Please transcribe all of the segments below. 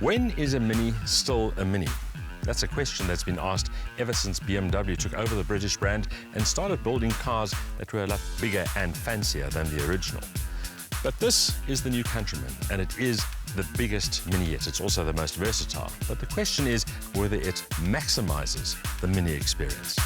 When is a Mini still a Mini? That's a question that's been asked ever since BMW took over the British brand and started building cars that were a lot bigger and fancier than the original. But this is the new Countryman, and it is the biggest Mini yet. It's also the most versatile. But the question is whether it maximizes the Mini experience.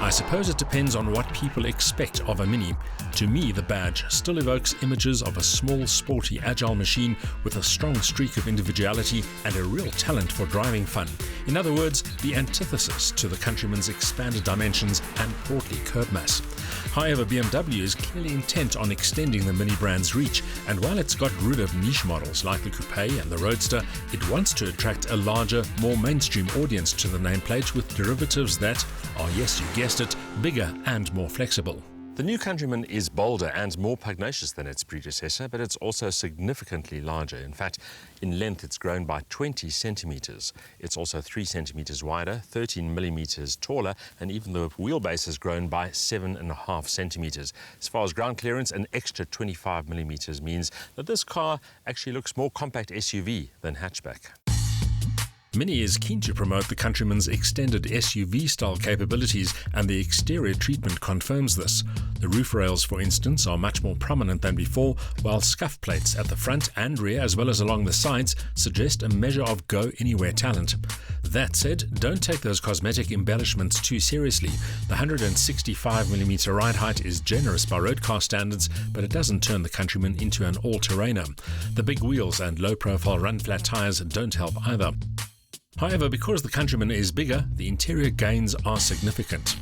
I suppose it depends on what people expect of a Mini. To me, the badge still evokes images of a small, sporty, agile machine with a strong streak of individuality and a real talent for driving fun. In other words, the antithesis to the Countryman's expanded dimensions and portly curb mass. However, BMW is clearly intent on extending the Mini brand's reach, and while it's got rid of niche models like the Coupe and the Roadster, it wants to attract a larger, more mainstream audience to the nameplate with derivatives that are, yes, you guessed it, bigger and more flexible. The new Countryman is bolder and more pugnacious than its predecessor, but it's also significantly larger. In fact, in length it's grown by 20 centimetres. It's also 3 centimetres wider, 13 millimetres taller, and even the wheelbase has grown by 7.5 centimetres. As far as ground clearance, an extra 25 millimetres means that this car actually looks more compact SUV than hatchback. Mini is keen to promote the Countryman's extended SUV-style capabilities, and the exterior treatment confirms this. The roof rails, for instance, are much more prominent than before, while scuff plates at the front and rear, as well as along the sides, suggest a measure of go-anywhere talent. That said, don't take those cosmetic embellishments too seriously. The 165mm ride height is generous by road car standards, but it doesn't turn the Countryman into an all-terrainer. The big wheels and low-profile run-flat tyres don't help either. However, because the Countryman is bigger, the interior gains are significant.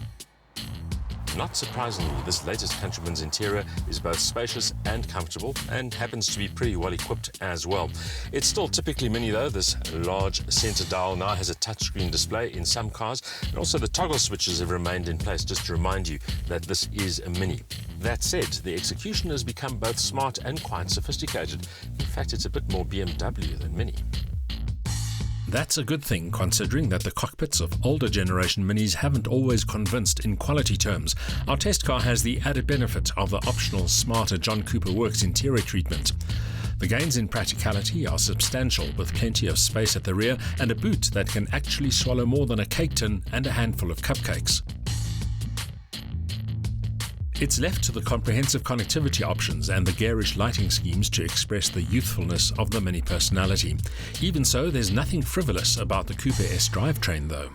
Not surprisingly, this latest Countryman's interior is both spacious and comfortable, and happens to be pretty well equipped as well. It's still typically Mini though. This large centre dial now has a touchscreen display in some cars, and also the toggle switches have remained in place, just to remind you that this is a Mini. That said, the execution has become both smart and quite sophisticated. In fact, it's a bit more BMW than Mini. That's a good thing, considering that the cockpits of older generation Minis haven't always convinced in quality terms. Our test car has the added benefit of the optional smarter John Cooper Works interior treatment. The gains in practicality are substantial, with plenty of space at the rear and a boot that can actually swallow more than a cake tin and a handful of cupcakes. It's left to the comprehensive connectivity options and the garish lighting schemes to express the youthfulness of the Mini personality. Even so, there's nothing frivolous about the Coupe S drivetrain though.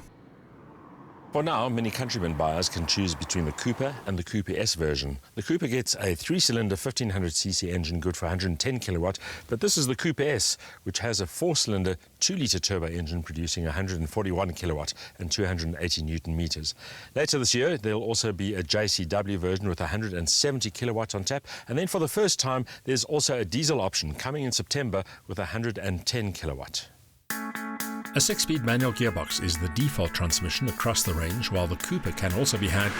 For now, Mini Countryman buyers can choose between the Coupe and the Coupe S version. The Coupe gets a 3-cylinder 1500cc engine good for 110 kilowatt, but this is the Coupe S, which has a 4-cylinder 2-litre turbo engine producing 141 kilowatt and 280 newton meters. Later this year, there'll also be a JCW version with 170 kilowatt on tap, and then for the first time, there's also a diesel option coming in September with 110 kilowatt. A 6-speed manual gearbox is the default transmission across the range, while the Coupe can also be had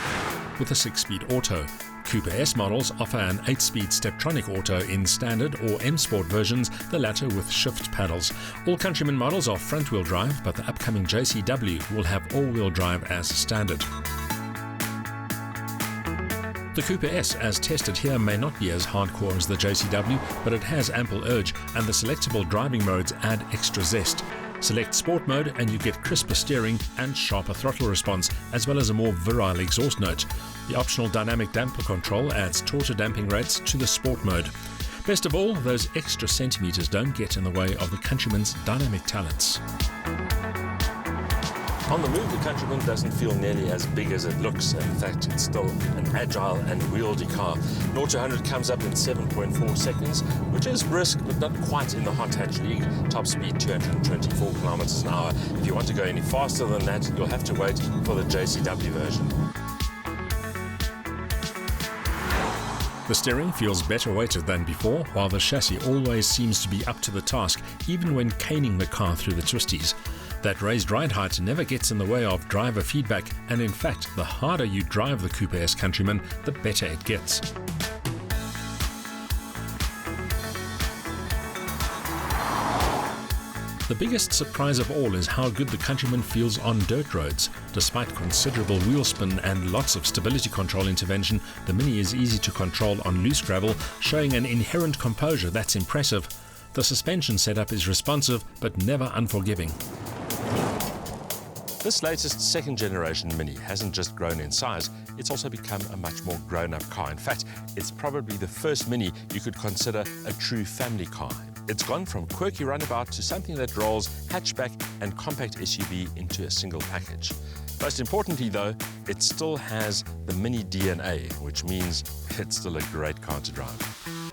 with a 6-speed auto. Coupe S models offer an 8-speed Tiptronic auto in standard or M Sport versions, the latter with shift paddles. All Countryman models are front-wheel drive, but the upcoming JCW will have all-wheel drive as standard. The Coupe S, as tested here, may not be as hardcore as the JCW, but it has ample urge, and the selectable driving modes add extra zest. Select Sport mode and you get crisper steering and sharper throttle response, as well as a more virile exhaust note. The optional dynamic damper control adds tautier damping rates to the Sport mode. Best of all, those extra centimetres don't get in the way of the Countryman's dynamic talents. On the move, the Countryman doesn't feel nearly as big as it looks. In fact, it's still an agile and wieldy car. 0 to 100 comes up in 7.4 seconds, which is brisk, but not quite in the hot hatch league. Top speed 224 kilometers an hour. If you want to go any faster than that, you'll have to wait for the JCW version. The steering feels better weighted than before, while the chassis always seems to be up to the task, even when caning the car through the twisties. That raised ride height never gets in the way of driver feedback, and in fact, the harder you drive the Coupe S Countryman, the better it gets. The biggest surprise of all is how good the Countryman feels on dirt roads. Despite considerable wheel spin and lots of stability control intervention, the Mini is easy to control on loose gravel, showing an inherent composure that's impressive. The suspension setup is responsive but never unforgiving. This latest second generation Mini hasn't just grown in size, it's also become a much more grown-up car. In fact, it's probably the first Mini you could consider a true family car. It's gone from quirky runabout to something that rolls hatchback and compact SUV into a single package. Most importantly though, it still has the Mini DNA, which means it's still a great car to drive.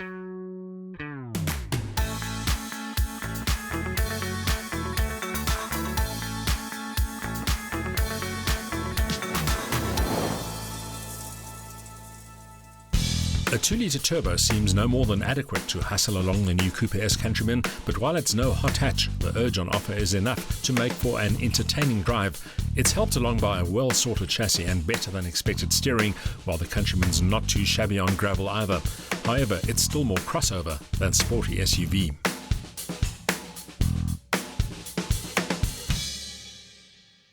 A 2-litre turbo seems no more than adequate to hustle along the new Coupe S Countryman, but while it's no hot hatch, the urge on offer is enough to make for an entertaining drive. It's helped along by a well-sorted chassis and better than expected steering, while the Countryman's not too shabby on gravel either. However, it's still more crossover than sporty SUV.